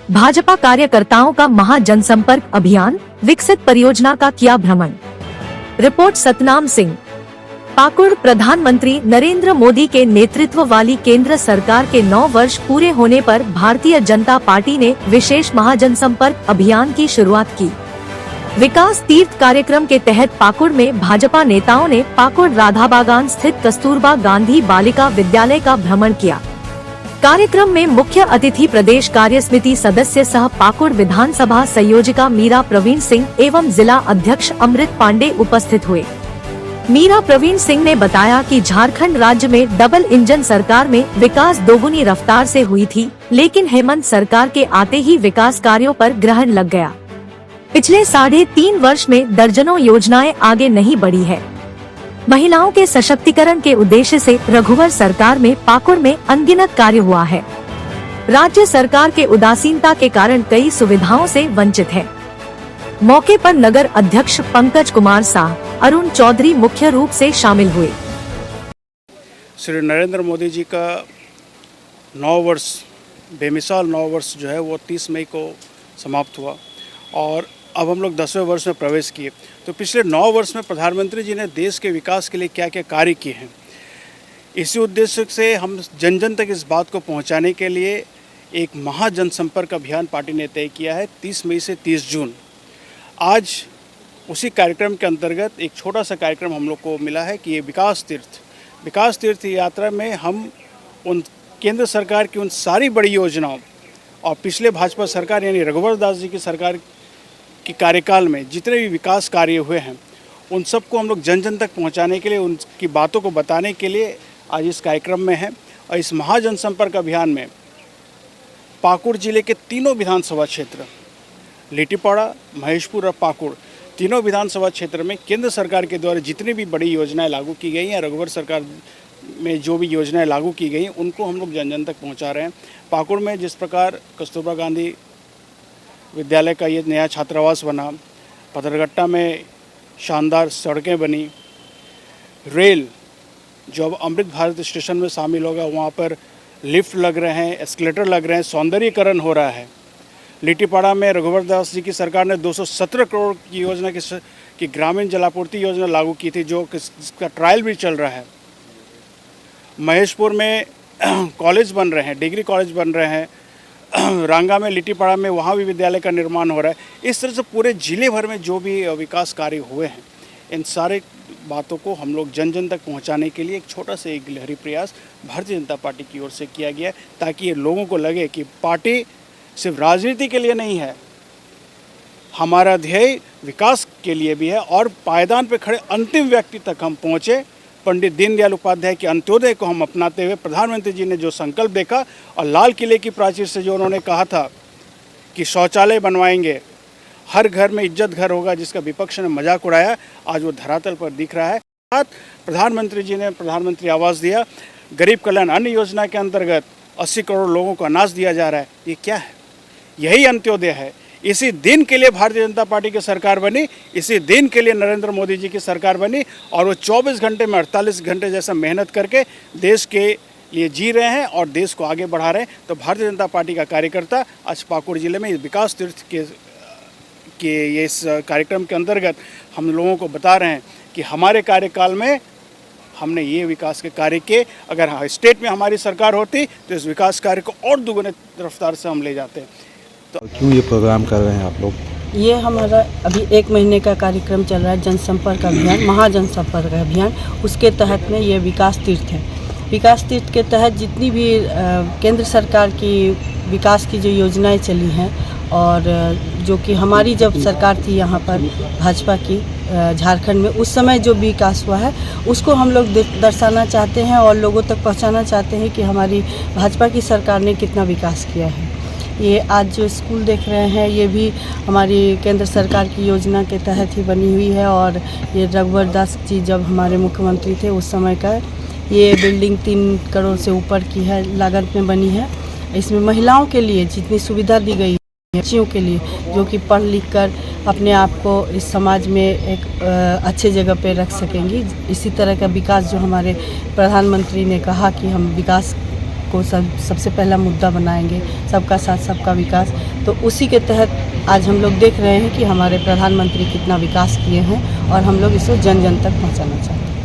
भाजपा कार्यकर्ताओं का महा जनसंपर्क अभियान, विकसित परियोजना का किया भ्रमण। रिपोर्ट सतनाम सिंह। पाकुड़। प्रधानमंत्री नरेंद्र मोदी के नेतृत्व वाली केंद्र सरकार के 9 वर्ष पूरे होने पर भारतीय जनता पार्टी ने विशेष महाजनसंपर्क अभियान की शुरुआत की। विकास तीर्थ कार्यक्रम के तहत पाकुड़ में भाजपा नेताओं ने पाकुड़ राधाबागान स्थित कस्तूरबा गांधी बालिका विद्यालय का भ्रमण किया। कार्यक्रम में मुख्य अतिथि प्रदेश कार्य समिति सदस्य सह पाकुड़ विधानसभा संयोजिका मीरा प्रवीण सिंह एवं जिला अध्यक्ष अमृत पांडे उपस्थित हुए। मीरा प्रवीण सिंह ने बताया कि झारखंड राज्य में डबल इंजन सरकार में विकास दोगुनी रफ्तार से हुई थी, लेकिन हेमंत सरकार के आते ही विकास कार्यों पर ग्रहण लग गया। पिछले 3.5 वर्ष में दर्जनों योजनाएं आगे नहीं बढ़ी है। महिलाओं के सशक्तिकरण के उद्देश्य से रघुवर सरकार में पाकुड़ में अनगिनत कार्य हुआ है। राज्य सरकार के उदासीनता के कारण कई सुविधाओं से वंचित है। मौके पर नगर अध्यक्ष पंकज कुमार साह, अरुण चौधरी मुख्य रूप से शामिल हुए। श्री नरेंद्र मोदी जी का 9 वर्ष, बेमिसाल 9 वर्ष जो है वो 30 मई को समाप्त हुआ और अब हम लोग 10वें वर्ष में प्रवेश किए। तो पिछले 9 वर्ष में प्रधानमंत्री जी ने देश के विकास के लिए क्या क्या कार्य किए हैं, इसी उद्देश्य से हम जन जन तक इस बात को पहुंचाने के लिए एक महाजनसंपर्क अभियान पार्टी ने तय किया है 30 मई से 30 जून। आज उसी कार्यक्रम के अंतर्गत एक छोटा सा कार्यक्रम हम लोग को मिला है कि ये विकास तीर्थ यात्रा में हम उन केंद्र सरकार की उन सारी बड़ी योजनाओं और पिछले भाजपा सरकार यानी रघुवर दास जी की सरकार के कार्यकाल में जितने भी विकास कार्य हुए हैं उन सबको हम लोग जन जन तक पहुंचाने के लिए, उनकी बातों को बताने के लिए आज इस कार्यक्रम में हैं। और इस महाजनसंपर्क अभियान में पाकुड़ जिले के तीनों विधानसभा क्षेत्र, लिट्टीपाड़ा, महेशपुर और पाकुड़, तीनों विधानसभा क्षेत्र में केंद्र सरकार के द्वारा जितनी भी बड़ी योजनाएं लागू की गई हैं, रघुवर सरकार में जो भी योजनाएं लागू की गई उनको हम लोग जन जन तक पहुंचा रहे हैं। पाकुड़ में जिस प्रकार कस्तूरबा गांधी विद्यालय का ये नया छात्रावास बना, पथरघट्टा में शानदार सड़कें बनी, रेल जो अब अमृत भारत स्टेशन में शामिल होगा वहाँ पर लिफ्ट लग रहे हैं, एस्केलेटर लग रहे हैं, सौंदर्यीकरण हो रहा है। लिट्टीपाड़ा में रघुवर दास जी की सरकार ने 217 करोड़ की योजना की ग्रामीण जलापूर्ति योजना लागू की थी, जो जिसका ट्रायल भी चल रहा है। महेशपुर में कॉलेज बन रहे हैं, डिग्री कॉलेज बन रहे हैं। रांगा में, लिट्टीपाड़ा में वहाँ भी विद्यालय का निर्माण हो रहा है। इस तरह से पूरे जिले भर में जो भी विकास कार्य हुए हैं, इन सारे बातों को हम लोग जन जन तक पहुंचाने के लिए एक छोटा सा एक गिलहरी प्रयास भारतीय जनता पार्टी की ओर से किया गया है, ताकि ये लोगों को लगे कि पार्टी सिर्फ राजनीति के लिए नहीं है, हमारा ध्येय विकास के लिए भी है। और पायदान पर खड़े अंतिम व्यक्ति तक हम पहुँचे। पंडित दीनदयाल उपाध्याय के अंत्योदय को हम अपनाते हुए प्रधानमंत्री जी ने जो संकल्प देखा और लाल किले की प्राचीर से जो उन्होंने कहा था कि शौचालय बनवाएंगे, हर घर में इज्जत घर होगा, जिसका विपक्ष ने मजाक उड़ाया, आज वो धरातल पर दिख रहा है। प्रधानमंत्री जी ने प्रधानमंत्री आवास दिया, गरीब कल्याण अन्न योजना के अंतर्गत 80 करोड़ लोगों को अनाज दिया जा रहा है। ये क्या है? यही अंत्योदय है। इसी दिन के लिए भारतीय जनता पार्टी की सरकार बनी, इसी दिन के लिए नरेंद्र मोदी जी की सरकार बनी और वो 24 घंटे में 48 घंटे जैसा मेहनत करके देश के लिए जी रहे हैं और देश को आगे बढ़ा रहे हैं। तो भारतीय जनता पार्टी का कार्यकर्ता आज पाकुड़ जिले में विकास तीर्थ के ये इस कार्यक्रम के अंतर्गत हम लोगों को बता रहे हैं कि हमारे कार्यकाल में हमने ये विकास के कार्य किए। अगर स्टेट में हमारी सरकार होती तो इस विकास कार्य को और दुगने रफ्तार से हम ले जाते हैं। तो क्यों ये प्रोग्राम कर रहे हैं आप लोग? ये हमारा अभी 1 महीने का कार्यक्रम चल रहा है, जनसंपर्क अभियान, महाजनसंपर्क अभियान। उसके तहत में ये विकास तीर्थ है। विकास तीर्थ के तहत जितनी भी केंद्र सरकार की विकास की जो योजनाएं चली हैं और जो कि हमारी जब सरकार थी यहाँ पर भाजपा की झारखंड में, उस समय जो विकास हुआ है उसको हम लोग दर्शाना चाहते हैं और लोगों तक पहुँचाना चाहते हैं कि हमारी भाजपा की सरकार ने कितना विकास किया है। ये आज जो स्कूल देख रहे हैं ये भी हमारी केंद्र सरकार की योजना के तहत ही बनी हुई है और ये रघुवर दास जी जब हमारे मुख्यमंत्री थे उस समय का ये बिल्डिंग 3 करोड़ से ऊपर की है लागत में बनी है। इसमें महिलाओं के लिए जितनी सुविधा दी गई है, बच्चियों के लिए जो कि पढ़ लिख कर अपने आप को इस समाज में एक अच्छे जगह पे रख सकेंगी, इसी तरह का विकास जो हमारे प्रधानमंत्री ने कहा कि हम विकास को सबसे पहला मुद्दा बनाएंगे, सबका साथ सबका विकास। तो उसी के तहत आज हम लोग देख रहे हैं कि हमारे प्रधानमंत्री कितना विकास किए हैं और हम लोग इसको जन जन तक पहुंचाना चाहते हैं।